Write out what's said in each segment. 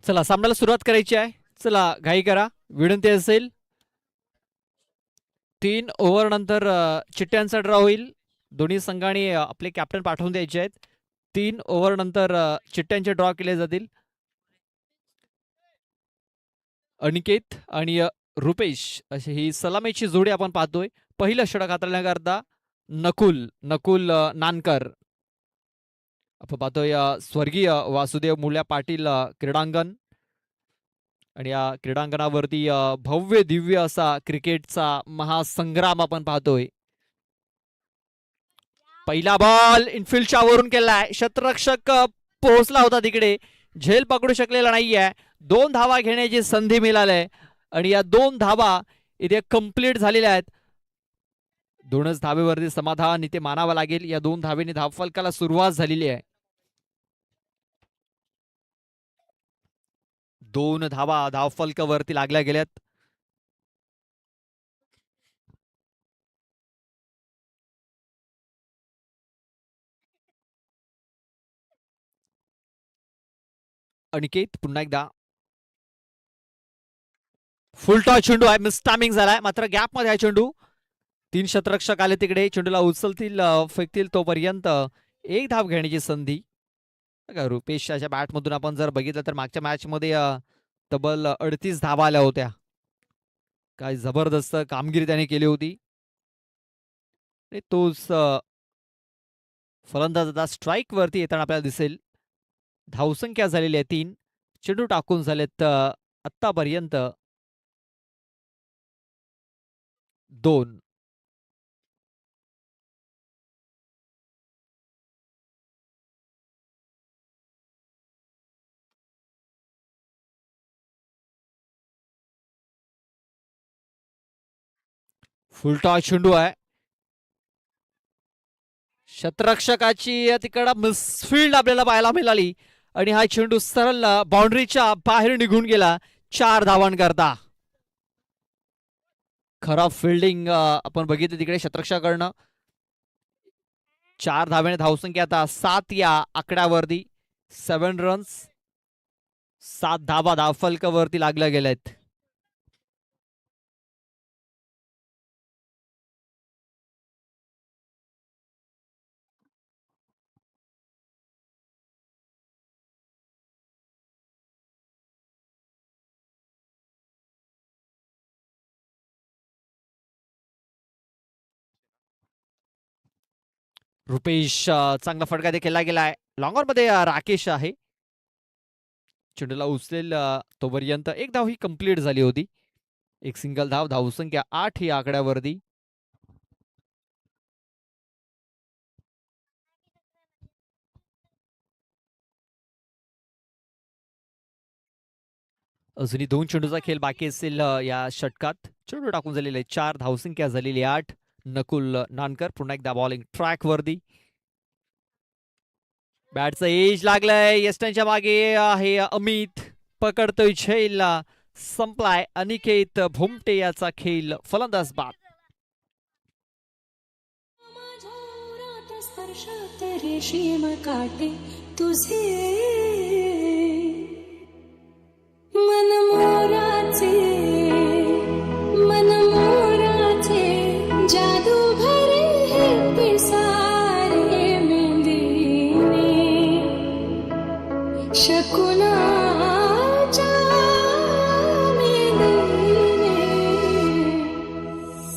चला सामन्याला सुरुवात करायची आहे. चला घाई करा. विनंती असेल 3 ओव्हर नंतर चिट्ट्यांचा ड्रॉ होईल. दोन्ही संघांनी आपले कॅप्टन पाठवून द्यायचे आहेत. 3 ओव्हर नंतर चिट्ट्यांचे ड्रॉ केले जातील. अनिकेत आणि रुपेश अशी ही सलामीची जोडी आपण पाहतोय. पहिलं षटक हाताळण्याकरता नकुल नकुल नानकर आपण पाहतोय. स्वर्गीय वासुदेव मुल्या पाटील क्रीडांगण आणि या क्रीडांगणावरती भव्य दिव्य असा क्रिकेटचा महासंग्राम आपण पाहतोय. पहिला बॉल इनफिल्डच्या वरून केलाय. शतरक्षक पोहोचला होता तिकडे, झेल पकडू शकलेला नाहीये. 2 धावा घेण्याची संधी मिळाली आणि या 2 धावा इथे कंप्लीट झालेल्या आहेत. 2च धावेवरती समाधान इथे मानावं लागेल. या 2 धावेने धावफलकाला सुरुवात झालेली आहे. 2 धावा धावफलकावरती लागल्या गेल्यात. अनिकेत पुन्हा एकदा फुल टॉच चेंडू आहे. मिस टायमिंग झालाय मात्र गॅप मध्ये आहे चेंडू. 3 षटरक्षक आले तिकडे. चेंडूला उचलतील फेकतील तोपर्यंत 1 धाव घेण्याची संधी. रुपेशच्या बॅटमधून आपण जर बघितलं तर मागच्या मॅच मध्ये तब्बल 38 धावा आल्या होत्या. काय जबरदस्त कामगिरी त्याने केली होती. तोच फलंदाज आता स्ट्राईक वरती येताना आपल्याला दिसेल. धावसंख्या झालेली आहे 3. चेंडू टाकून झालेत आतापर्यंत 2. फुलटॉस चेंडू आहे. शतरक्षकाची तिकडं मिसफिल्ड आपल्याला पाहायला मिळाली आणि हा चेंडू सरळ बाउंड्रीच्या बाहेर निघून गेला 4 धावांकरता. खराब फिल्डिंग आपण बघितली तिकडे शतरक्षकाकडनं. 4 धावेने धावसंख्या आता 7 या आकड्यावरती. 7 रन्स 7 धावा धावफलकावरती लागल्या गेल्यात. रुपेश चांगला फटका देखील गेलाय. लॉंगर मध्ये राकेश आहे. चेंडूला उचलेल तोपर्यंत 1 धाव ही कंप्लीट झाली होती. एक सिंगल धाव. धावसंख्या 8 ही आकड्यावरती. अजूनही 2 चेंडूचा खेळ बाकी असेल या षटकात. चेंडू टाकून झालेले 4. धावसंख्या झालेली 8. नकुल नानकर पुन्हा एकदा बॉलिंग ट्रॅक वरती. बॅटचं एज लागलंय. यस्टनच्या मागे आहे अमित. पकडतोय झेलला. संपलाय. अनिकेत भोमटे याचा खेळ फलंदाज बाद. रेशीम काटे तुझे मन मोराचे जादू भरे हे पिसारे मेंदीने शकुनाच्या मेंदीने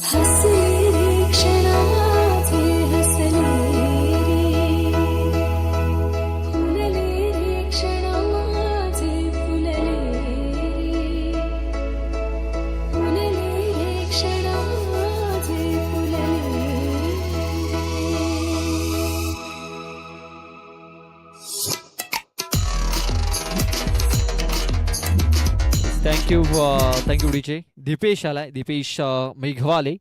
हसले रे क्षणाचे हसले थँक्यू डीजे. दीपेश आलाय. दीपेश मेघवाले.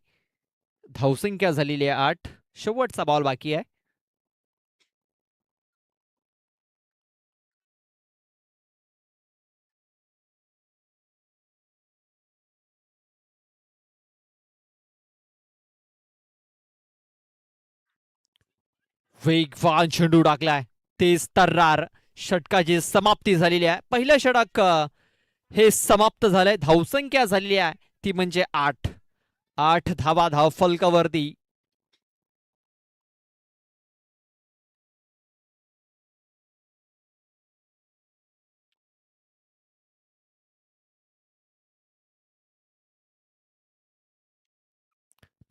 धावसंख्या झालेली आहे 8. शेवटचा बॉल बाकी आहे. वेगवान चेंडू टाकलाय. तेज तर्रार षटकाची समाप्ती झालेली आहे. पहिलं षटक हे समाप्त झालंय. धावसंख्या झालेली आहे ती म्हणजे 8. 8 धावा धाव फलकावरती.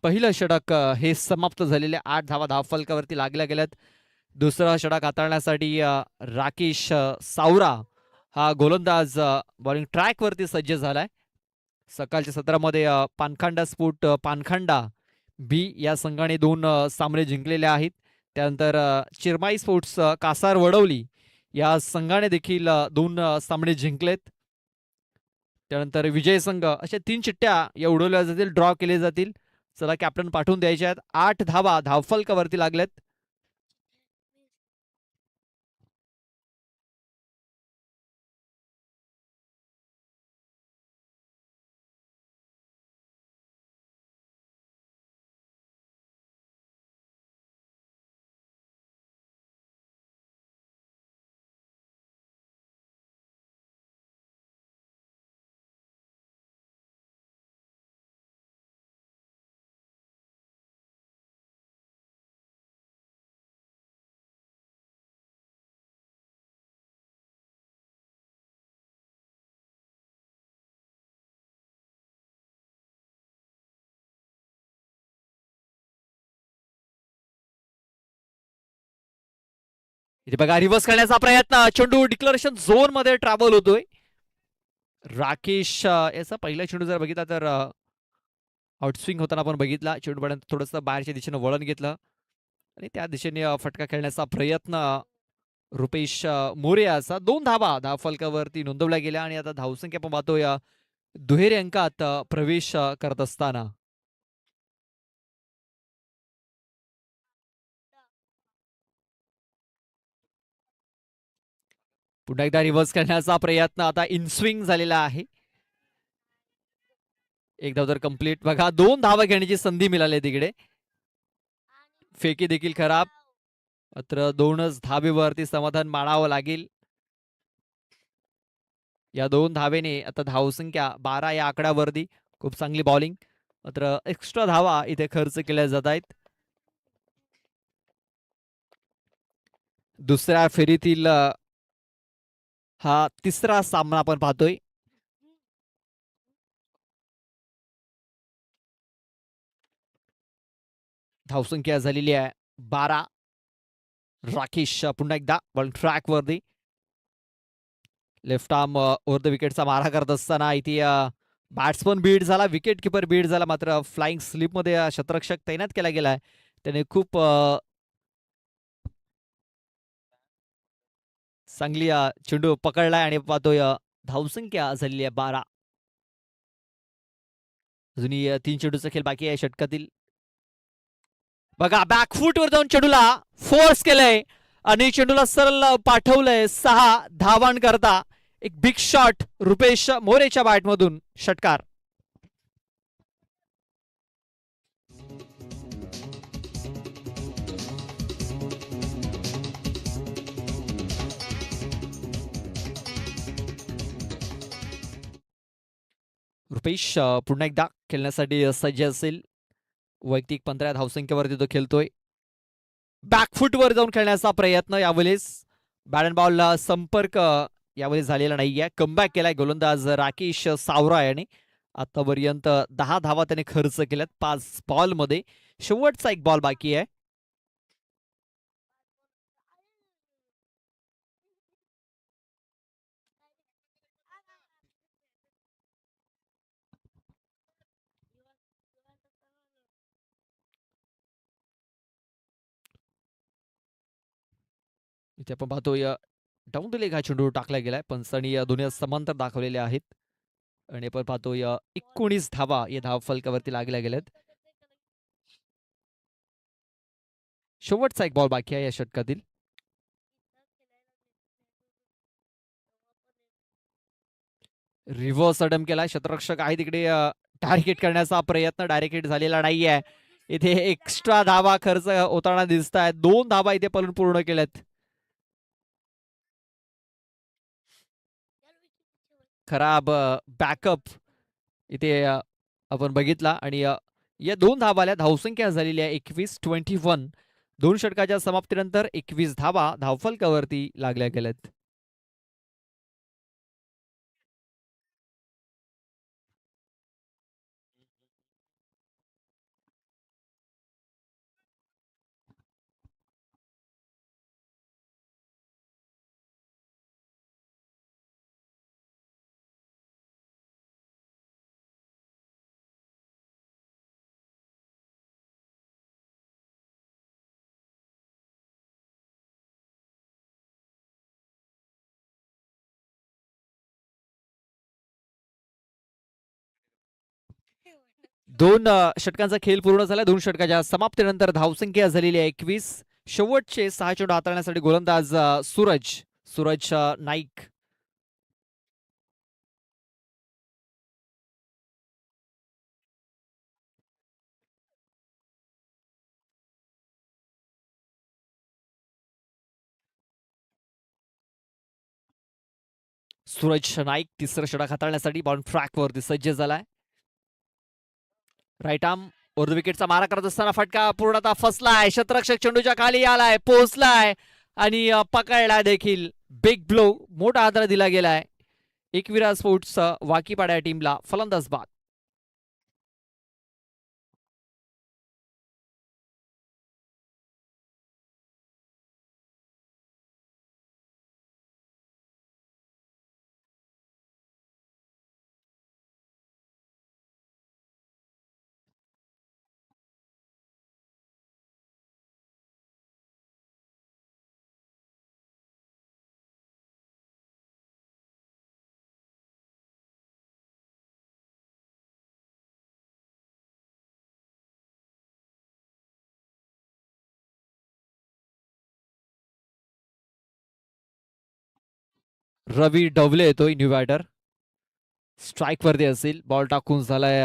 पहिलं षटक हे समाप्त झालेले. 8 धावा धाव फलकावरती लागल्या गेल्यात. दुसरा षटक हाताळण्यासाठी राकेश सावरा हा गोलंदाज बॉलिंग ट्रॅकवरती सज्ज झालाय. सकाळच्या सत्रामध्ये पानखंडा स्फोट पानखंडा बी या संघाने 2 सामने जिंकलेले आहेत. त्यानंतर चिरमाई स्पोर्ट्स कासार वडवली या संघाने देखील 2 सामने जिंकलेत. त्यानंतर विजय संघ अशा 3 चिठ्ठ्या या उडवल्या जातील, ड्रॉ केले जातील. चला कॅप्टन पाठवून द्यायचे आहेत. 8 धावा धावफलकावरती लागलेत. इथे बघा रिव्हर्स करण्याचा प्रयत्न. चेंडू डिक्लरेशन झोन मध्ये ट्रॅव्हल होतोय. राकेश याचा पहिला चेंडू जर बघितला तर आउटस्विंग होताना आपण बघितला. चेंडू थोडस बाहेरच्या दिशेने वळण घेतलं आणि त्या दिशेने फटका खेळण्याचा प्रयत्न रुपेश मोरे याचा. 2 धावा धावफलकावरती नोंदवल्या गेल्या आणि आता धावसंख्या आपण पाहतोय दुहेरी अंकात प्रवेश करत असताना. पुन्हा एकदा रिव्हर्स करण्याचा प्रयत्न आता इनस्विंग झालेला आहे. एक धाव तर कंप्लीट. बघा 2 धावा घेण्याची संधी मिळाली तिकडे. फेकी देखील खराब. मात्र 2च धावेवरती समाधान मानावं लागेल. या 2 धावेने आता धावसंख्या 12 या आकड्यावरती. खूप चांगली बॉलिंग. मात्र एक्स्ट्रा धावा इथे खर्च केल्या जात आहेत. दुसऱ्या फेरीतील हा तिसरा सामना आपण पाहतोय. धावसंख्या झालेली आहे 12. राकेश पुन्हा एकदा बॉल ट्रॅक वरती. लेफ्ट आर्म ओव्हर द विकेटचा मारा करत असताना इथे बॅट्समन बीट झाला, विकेट किपर बीट झाला. मात्र फ्लाइंग स्लिप मध्ये शतरक्षक तैनात केला गेलाय. त्याने खूप चांगली चेंडू पकडलाय आणि पाहतोय धावसंख्या झालेली आहे 12. अजूनही 3 चेंडूचा खेळ बाकी आहे षटकातील. बघा बॅकफूट वर जाऊन चेंडूला फोर्स केलंय आणि चेंडूला सरळ पाठवलंय 6 धावांकरता. एक बिग शॉट रुपेश मोरेच्या बॅटमधून. षटकार. रुपेश पुन्हा एकदा खेळण्यासाठी सज्ज असेल. वैयक्तिक 15 धावसंख्येवरती तो खेळतोय. बॅकफूटवर जाऊन खेळण्याचा प्रयत्न यावेळेस. बॅट अँड बॉल संपर्क यावेळेस झालेला नाहीये. कमबॅक केलाय गोलंदाज राकेश सावरा याने. आतापर्यंत 10 धावा त्याने खर्च केल्यात 5 बॉल मध्ये. शेवटचा एक बॉल बाकी आहे. इथे आपण पाहतोय डाऊन द लेग हा चेंडू टाकला गेलाय. पंचांनी दोन्ही समांतर दाखवलेले आहेत आणि आपण पाहतोय 19 धावा या धाव फलकावरती लागल्या गेल्यात. शेवटचा एक बॉल बाकी आहे या षटकातील. रिव्हर्स अडम केलाय. शतरक्षक आहे तिकडे टार्गेट करण्याचा प्रयत्न. डायरेक्ट हिट झालेला नाहीये. इथे एक्स्ट्रा धावा खर्च होताना दिसत आहेत. 2 धावा इथे पळून पूर्ण केल्यात. खराब बॅकअप इथे आपण बघितला आणि या 2 धावा आल्या. धावसंख्या झालेली आहे 21-21. 2 षटकाच्या समाप्तीनंतर 21 धावा धावफलकावरती लागल्या गेल्यात. दोन षटकांचा खेळ पूर्ण झाला. 2 षटकाच्या समाप्तीनंतर धावसंख्या झालेली आहे 21. शेवटचे 6 चेंडू हाताळण्यासाठी गोलंदाज सूरज नाईक. सूरज नाईक तिसरं षटक हाताळण्यासाठी बॉल ट्रॅकवरती सज्ज झालाय. राईट आर्म ओव्हर विकेटचा मारा करत असताना फटका पूर्णतः फसलाय. क्षेत्ररक्षक चेंडूच्या खाली आलाय, पोहोचलाय आणि पकडला देखील. बिग ब्लो, मोठा आदर दिला गेलाय. एकविरा स्पोर्ट्स वाकीपाडा टीमला फलंदाज बाद. रवी डवले येतोय न्यू बॅटर. स्ट्राईक वरती असेल. बॉल टाकून झालाय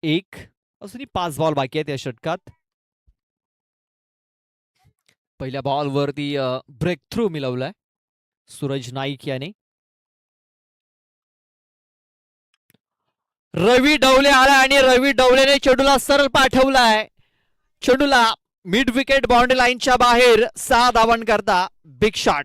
1. अजूनही 5 बॉल बाकी आहेत या षटकात. पहिल्या बॉलवरती ब्रेक थ्रू मिळवलाय सूरज नाईक याने. रवी डवले आला आणि रवी डवलेने चेंडूला सरळ पाठवलाय. चेंडूला मिड विकेट बाउंड्री लाईनच्या बाहेर 6 धावांकरता big shot.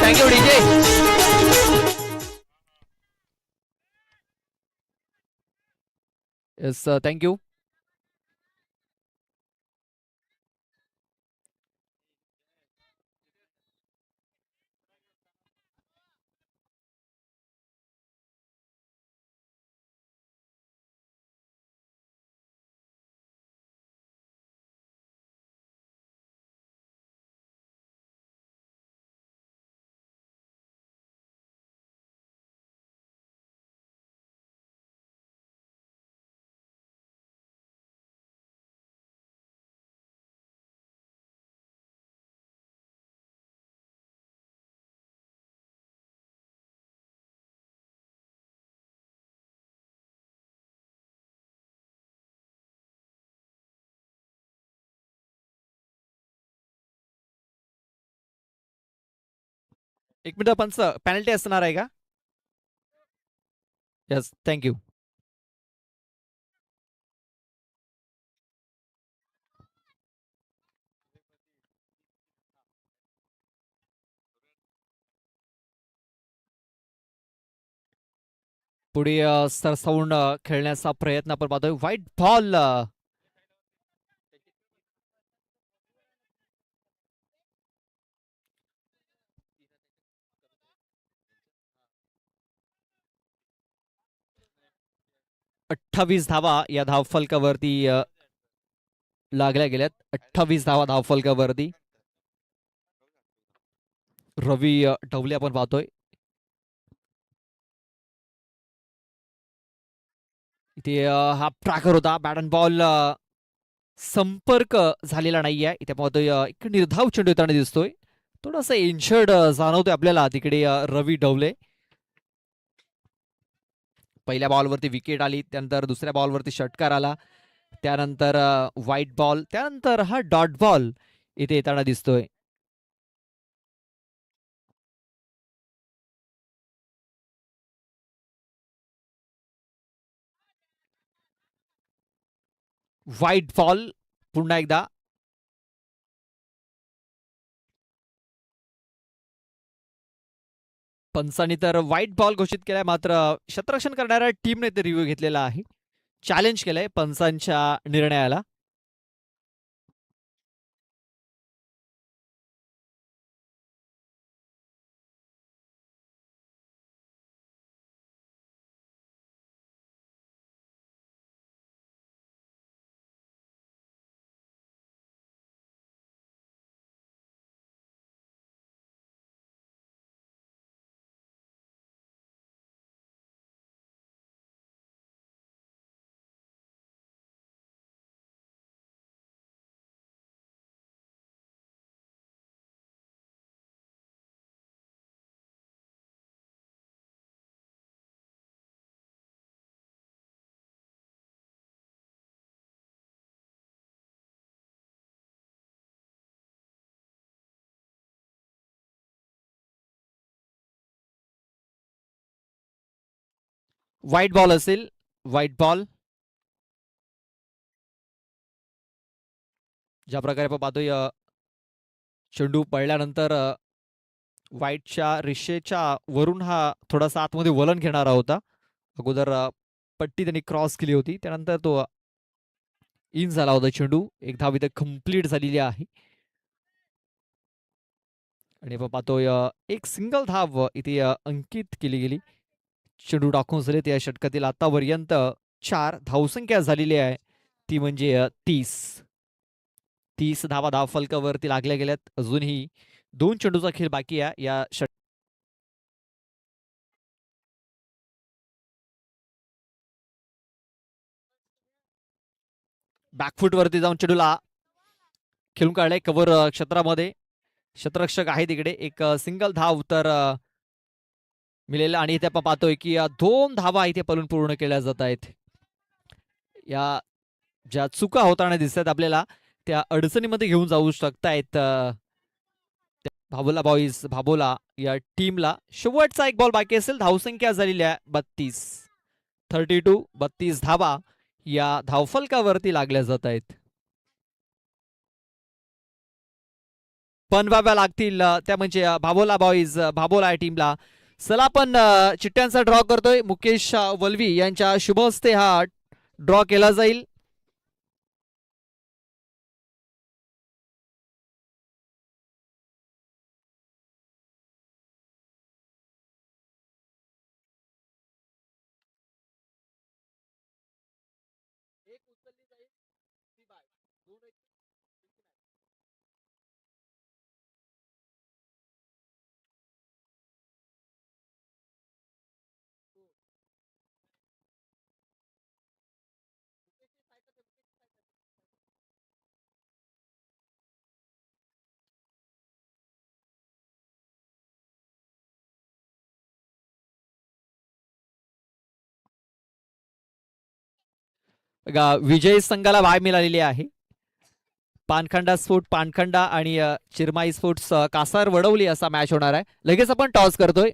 Thank you DJ. Yes thank you. एक मिनिट पंच, पेनल्टी असणार आहे का? Yes thank you. पुढे सरसावून खेळण्याचा प्रयत्न आपण पाहतोय. White ball. अठ्ठावीस धावा या धावफलकावरती लागल्या गेल्यात. 28 धावा धावफलकावरती. रवी ढवले आपण पाहतोय. इथे हा ट्रॅकर होता. बॅट अँड बॉल संपर्क झालेला नाहीये. इथे पाहतोय एक निर्धाव चेंडू येताना दिसतोय. थोडासा इन्शर्ड जाणवतोय आपल्याला तिकडे रवी ढवले. पहिल्या बॉलवरती विकेट आली, त्यानंतर दुसऱ्या बॉलवरती षटकार आला, त्यानंतर व्हाईट बॉल, त्यानंतर हा डॉट बॉल इथे येताना दिसतोय. व्हाईट बॉल पुन्हा एकदा. पंचांनी तर व्हाईट बॉल घोषित केलाय, मात्र क्षेत्ररक्षण करणाऱ्या टीमने ते रिव्ह्यू घेतलेला आहे. चॅलेंज केलंय पंचांच्या निर्णयाला. व्हाईट बॉल असेल. White ball. ज्या प्रकारे आपण पाहतोय चेंडू पडल्यानंतर व्हाईटच्या रेषेच्या वरून हा थोडासा आतमध्ये वलन घेणारा होता. अगोदर पट्टी त्यांनी क्रॉस केली होती, त्यानंतर तो इन झाला होता चेंडू. एक धाव इथे कंप्लीट झालेली आहे. आणि आपण पाहतोय एक सिंगल धाव इथे अंकित केली गेली. चेंडू टाकून झाले त्या षटकातील आतापर्यंत 4 धावसंख्या झालेली आहे, ती म्हणजे 30 धावा धावफलकावरती लागल्या गेल्यात. अजूनही 2 चेंडूचा खेळ बाकी आहे या बॅकफूट वरती जाऊन चेंडूला खेळून काढलाय कव्हर क्षेत्रामध्ये. क्षेत्ररक्षक आहे तिकडे. एक सिंगल धाव तर मिळेल. आणि इथे आपण पाहतोय की 2 धावा इथे पळून पूर्ण केल्या जात आहेत. या ज्या चुका होताना दिसतात आपल्याला, त्या अडचणीमध्ये घेऊन जाऊ शकतायत भाबोला बॉईज, भाबोला या टीमला. शेवटचा एक बॉल बाकी असेल. धावसंख्या झालेली आहे 32 धावा या धावफलकावरती लागल्या जात आहेत. बनवाव्या लागतील त्या म्हणजे भाबोला बॉईज, भाबोला या टीमला. चला आपण चिठ्ठ्यांचा ड्रॉ करतोय. मुकेश वलवी यांच्या शुभ हस्ते हा ड्रॉ केला जाईल. विजय संघाला वाय मिळालेली आहे. पानखंडा स्पोर्ट पानखंडा आणि चिरमाई स्पोर्ट्स कासार वडवली असा मॅच होणार आहे. लगेच आपण टॉस करतोय.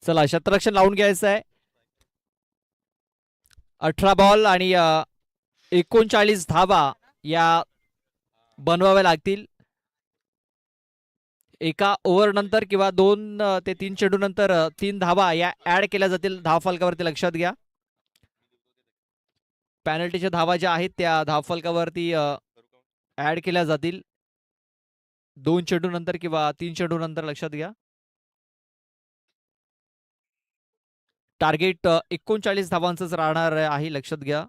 चला क्षेत्ररक्षण लावून घ्यायचं आहे. 18 बॉल आणि 39 धावा या बनवाव्या लागतील. एका ओव्हर नंतर किंवा 2 ते 3 चेंडू नंतर 3 धावा या ऍड केल्या जातील धावफलकावरती, लक्षात घ्या. पॅनल्टीच्या धावा ज्या आहेत त्या धावफलकावरती ऍड केल्या जातील 2 चेंडू नंतर किंवा 3 चेंडू नंतर, लक्षात घ्या. टार्गेट 39 धावांचंच राहणार आहे, लक्षात घ्या.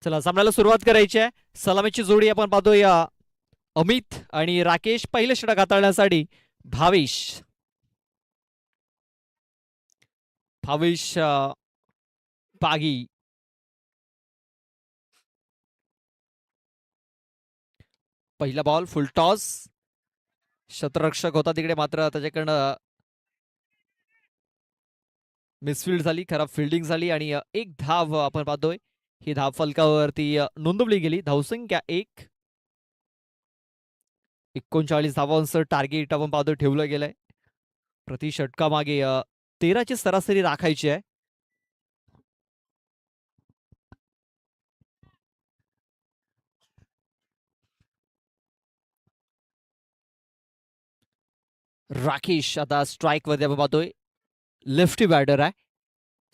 चला सामन्याला सुरुवात करायची आहे. सलामीची जोडी आपण पाहतोय अमित आणि राकेश. पहिलं षटक हाताळण्यासाठी भावेश पागी. पहिला बॉल फुल टॉस. क्षेत्ररक्षक होता तिकडे, मात्र त्याच्याकडनं मिसफिल्ड झाली, खराब फिल्डिंग झाली आणि एक धाव आपण पाहतोय ही धाव फलकावरती नोंदवली गेली. धावसंख्या 1. 39 धावांचं टार्गेट आपण पाहतोय ठेवलं गेलंय. प्रति षटकामागे 13ची सरासरी राखायची आहे. राकेश आता स्ट्राईक मध्ये आपण पाहतोय. लेफ्टी बॅटर आहे.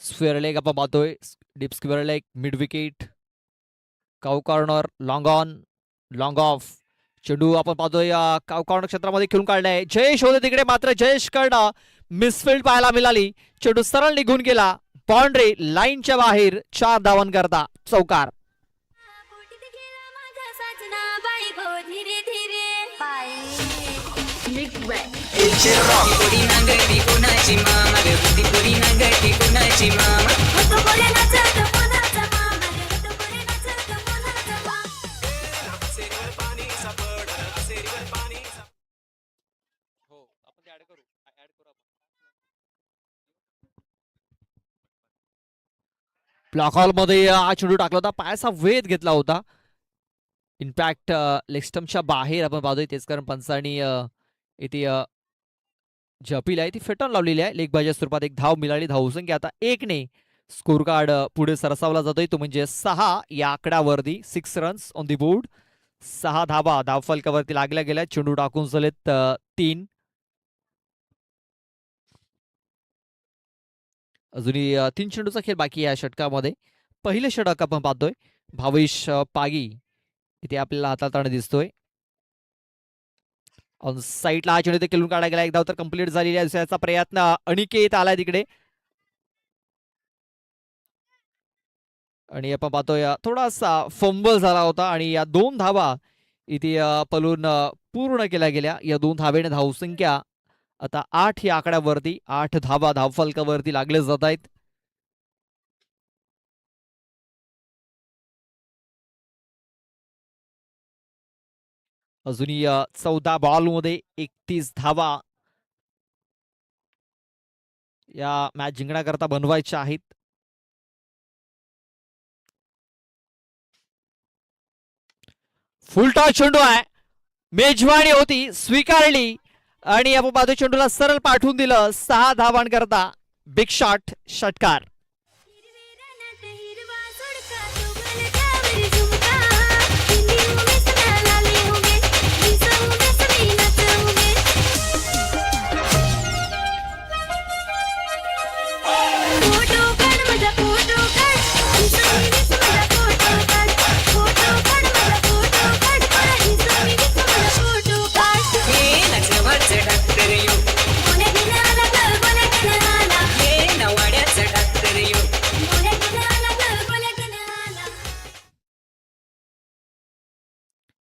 स्क्वेअर लेग आपण पाहतोय. Deep square leg, mid wicket, cow corner, long on, long of. चेंडू आपण पाहतोय काउ कॉर्नर क्षेत्रामध्ये खेळून काढलाय. जयेश होते तिकडे, मात्र जयेश कडनं मिसफिल्ड पाहायला मिळाली. चेंडू सरळ निघून गेला बाउंड्री लाईनच्या बाहेर. 4 धावांकरता चौकार. ब्लॉक हॉल मध्ये हा चेंडू टाकला होता, पायाचा वेध घेतला होता. इनफॅक्ट लेग स्टंपच्या बाहेर आपण पाहतोय. तेच कारण पंचांनी इथे जी अपील आहे ती फेटाळून लावलेली आहे. लेग बायच्या स्वरूपात एक धाव मिळाली. धावसंख्या आता 1 ने स्कोर कार्ड पुढे सरसावला जातोय, तो म्हणजे 6 या आकड्यावरती. 6 रन्स ऑन दी बोर्ड. 6 धावा धावफलकावरती लागल्या गेल्या. चेंडू टाकून झालेत 3. अजूनही 3 चेंडूचा खेळ बाकी या षटकामध्ये. पहिलं षटक आपण पाहतोय. भावेश पागी इथे आपल्याला हाताळताना दिसतोय. ऑन साईडला हा चेंडू ते खेळून काढला गेला. एक धाव तर कंप्लीट झालेली आहे. दुसऱ्याचा प्रयत्न अनिकेत आलाय तिकडे आणि आपण पाहतोय थोडासा फंबल झाला होता आणि या 2 धावा इथे पलून पूर्ण केल्या गेल्या. या 2 धावेने धावसंख्या आता 8 या आकड्यावरती. 8 धावा धावफलकावरती लागले जात आहेत. अजूनही 14 बॉल मध्ये 31 धावा या मॅच जिंकण्याकरता बनवायच्या आहेत. फुल टॉस चेंडू आहे. मेजवानी होती स्वीकारली आणि आपण पाहतो चेंडूला सरळ पाठवून दिलं. 6 धावांकरता बिग शॉट षटकार.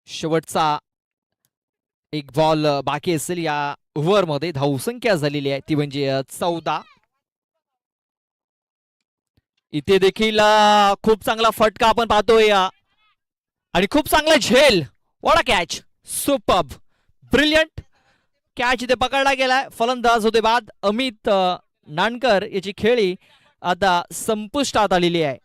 शेवटचा एक बॉल बाकी असेल या ओव्हरमध्ये. धावसंख्या झालेली आहे ती म्हणजे 14. इथे देखील खूप चांगला फटका आपण पाहतोय आणि खूप चांगला झेल. What a catch, superb, brilliant catch इथे पकडला गेलाय. फलंदाज होते बाद अमित नानकर याची खेळी आता संपुष्टात आलेली आहे.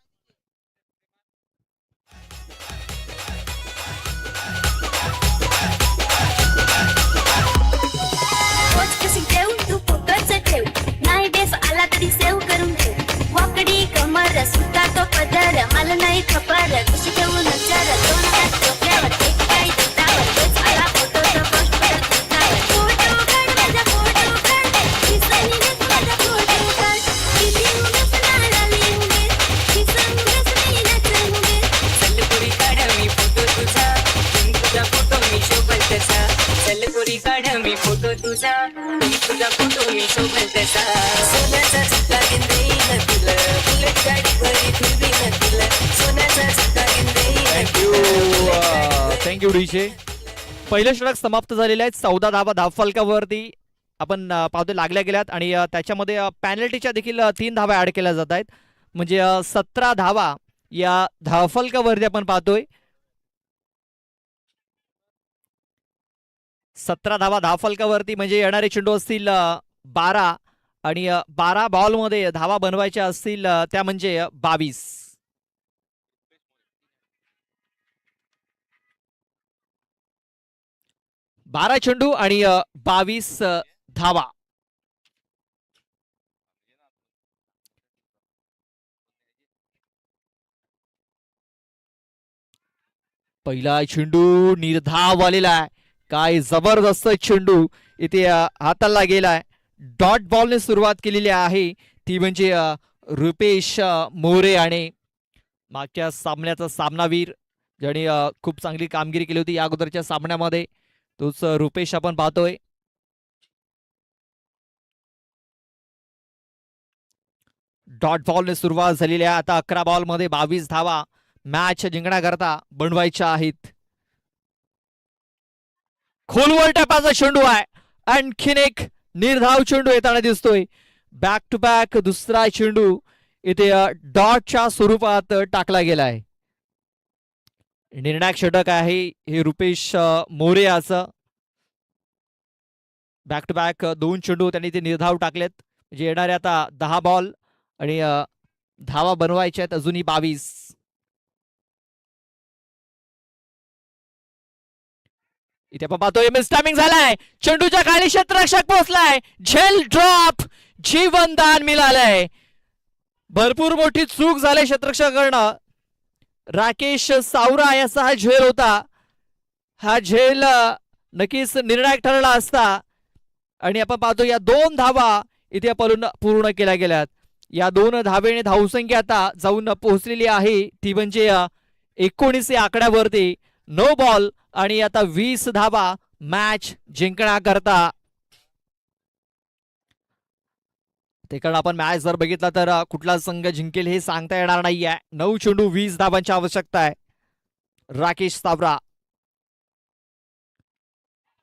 नाही बेस आला तरी सेव करून ठेव. वाकडी कमर सुद्धा तो पदर मला नाही खबर. कशी ठेवून नजर दोन हात डोक्यावर एक पाय दातावर. तोच आला फोटोचा पोस्ट करत होता. फोटो काढ माझा फोटो काढ. दिसली नस माझा फोटो काढ. किती उगाच नाळाली उगेच. दिसून उगाच मी नाचून उगेच. चल पुरी काढ मी फोटो तुझा. तुझा फोटो मी शोभल तसा. चल पुरी काढ मी फोटो तुझा. तुझा फोटो मी शोभल तसा. सोन्याचा सुद्धा घेऊन तुला. बुलेट गाडीवरी फिरवीन तुला. सोन्याचा सुद्धा थँक्यू डीजे. पहिलं षटक समाप्त झालेले आहेत. 14 धावा धावफलकावरती आपण पाहतो लागल्या गेल्यात आणि त्याच्यामध्ये पॅनल्टीच्या देखील 3 धावा ऍड केल्या जात आहेत. म्हणजे 17 धावा या धावफलकावरती आपण पाहतोय. 17 धावा धावफलकावरती म्हणजे येणारे चेंडू असतील 12 आणि 12 बॉलमध्ये धावा बनवायच्या असतील त्या म्हणजे 22. बारा चेंडू आणि 22 धावा. पहिला चेंडू निर्धाव आलेला आहे. काय जबरदस्त चेंडू इथे हाताला गेलाय. डॉट बॉलने सुरुवात केलेली आहे ती म्हणजे रुपेश मोरे आणि मागच्या सामन्याचा सामनावीर ज्याने खूप चांगली कामगिरी केली होती या अगोदरच्या सामन्यामध्ये तोच रुपेश आपण पाहतोय. डॉट बॉलने सुरुवात झालेली आहे. आता 11 बॉलमध्ये 22 धावा मॅच जिंकण्याकरता बनवायच्या आहेत. खोलवर टॅपाचा चेंडू आहे. आणखीन एक निर्धाव चेंडू येताना दिसतोय. बॅक टू बॅक दुसरा चेंडू इथे डॉटच्या स्वरूपात टाकला गेलाय. निर्णायक षटक आहे हे रुपेश मोरे याचं. बॅक टू बॅक 2 चेंडू त्यांनी ते निर्धाव टाकलेत. म्हणजे येणारे आता 10 बॉल आणि धावा बनवायच्या आहेत अजूनही 22. इथे आपण पाहतोय मिस टायमिंग झालाय. चेंडूच्या खाली क्षेत्ररक्षक पोहोचलाय. झेल ड्रॉप, जीवनदान मिळालंय. भरपूर मोठी चूक झाली क्षेत्ररक्षकाकडनं. राकेश सावरा याचा हा झेल होता. हा झेल नक्कीच निर्णायक ठरला असता. आणि आपण पाहतो या 2 धावा इथे पूर्ण केल्या गेल्यात. या 2 धावेने धावसंख्या आता जाऊन पोहोचलेली आहे ती म्हणजे 19 या आकड्यावरती. 9 बॉल आणि आता 20 धावा मॅच जिंकण्याकरता. तिकडे आपण मॅच जर बघितला तर कुठला संघ जिंकेल हे सांगता येणार नाहीये. 9 चेंडू 20 धावांची आवश्यकता आहे. राकेश सावरा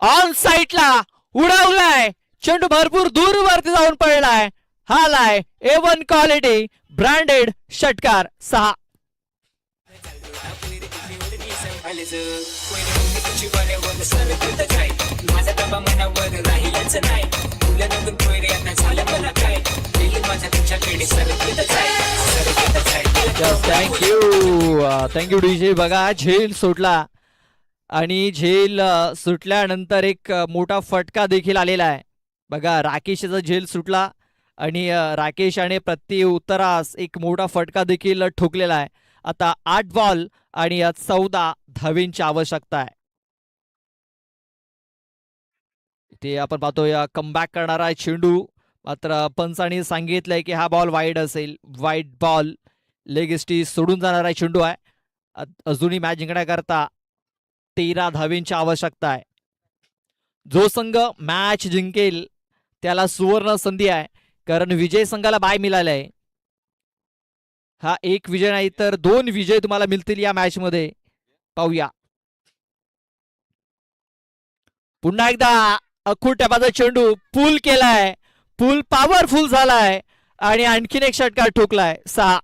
ऑन साइडला उडवलाय. चेंडू भरपूर दूरवरती जाऊन पडलाय. हालाय A1 क्वालिटी ब्रँडेड षटकार 6. Thank you DJ. बघा झेल सोडला आणि झेल सुटल्यानंतर एक मोठा फटका देखील आलेला आहे. बघा राकेशचा झेल सुटला आणि राकेशाने प्रति उत्तरास एक मोठा फटका देखील ठोकलेला आहे. आता 8 बॉल आणि 14 धावेंची आवश्यकता आहे. ते आपण पाहतोय कमबॅक करणारा चेंडू, मात्र पंचांनी सांगितलंय की हा बॉल वाईड असेल. वाईड बॉल, लेग इस्टी सोडून जाणारा चेंडू आहे. अजूनही मॅच जिंकण्याकरता 13 धावेंची आवश्यकता आहे. जो संघ मॅच जिंकेल त्याला सुवर्ण संधी आहे, कारण विजय संघाला बाय मिळालाय. हा एक विजय नाही तर 2 विजय तुम्हाला मिळतील या मॅच मध्ये. पाहूया पुन्हा एकदा अखूट टपाचा चेंडू पूल केलाय. पूल पॉवरफुल झालाय आणि आणखीन एक षटकार ठोकलाय. 6.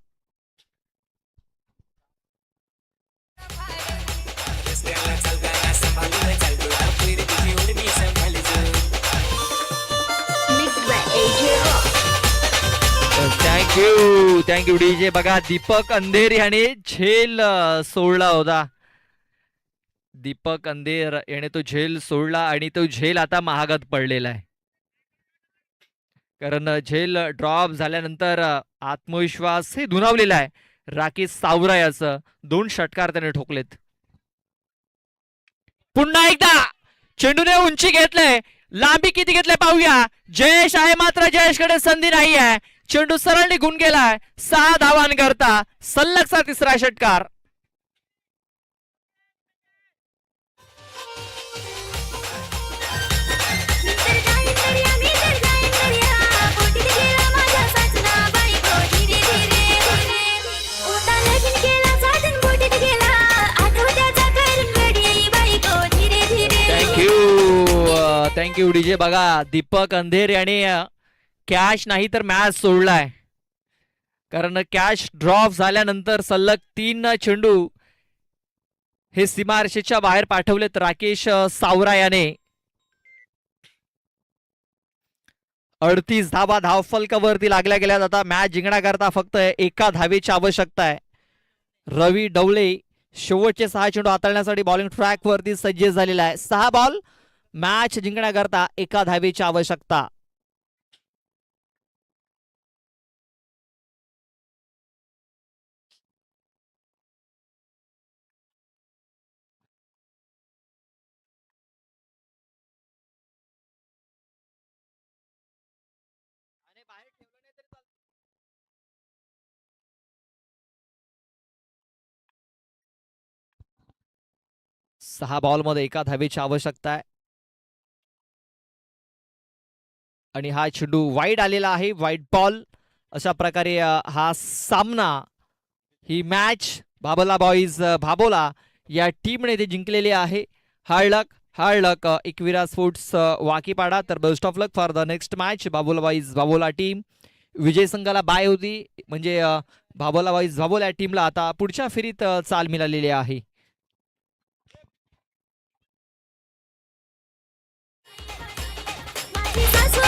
रस्त्याला चालताना सांभाळून चालतो, आपली तुझी उडवी सांभाळतो. Mixed by AJ Rock. Thank you DJ. बघा दीपक अंधेर याने झेल सोडला होता. दीपक अंधेर याने तो झेल सोडला आणि तो झेल आता महागात पडलेला आहे, कारण झेल ड्रॉप झाल्यानंतर आत्मविश्वास हे दुणावलेला आहे. राकेश सावरा याचं 2 षटकार त्याने ठोकलेत. पुन्हा एकदा चेंडूने उंची घेतलंय, लांबी किती घेतलंय पाहूया. जयेश आहे मात्र जयेशकडे संधी नाही आहे. चेंडू सरळ निघून गेलाय. 6 धावांकरता सलगचा 3रा षटकार. मी तर जाईन दर्या, मी तर जाईन दर्या, बोटीत गेला माझा साजना बायको, धीरे धीरे धीरे. ओटा लगीन केला साजन बोटीत गेला, आठवत्याचा करून गडी बायको, धीरे धीरे. Thank you DJ. बघा दीपक अंधेर याने कॅच नाही तर मॅच सोडलाय, कारण कॅच ड्रॉप झाल्यानंतर सलग 3 चेंडू हे सीमारेषेच्या बाहेर पाठवलेत राकेश सावरा याने. 38 धावा धावफलकावरती लागल्या गेल्यात. आता मॅच जिंकण्याकरता फक्त 1 धावेची आवश्यकता आहे. रवी डवळे शेवटचे 6 चेंडू हाताळण्यासाठी बॉलिंग ट्रॅक वरती सज्ज झालेला आहे. 6 बॉल, मॅच जिंकण्याकरता 1 धावेची आवश्यकता. सहा बॉल मध्ये 1 धावेची आवश्यकता आहे. आणि हा चेंडू वाईड आलेला आहे. Wide ball. अशा प्रकारे हा सामना, ही मॅच भाबोला बॉईज भाबोला या टीमने ते जिंकलेले आहे. Hard luck Ekvira sports Wakipada. तर best of luck for the next match. Bhabola boys Bhabola team विजय संघाला बाय होती, म्हणजे भाबोला बॉईज भाबोला या टीमला आता पुढच्या फेरीत चाल मिळालेली आहे. माझी सासू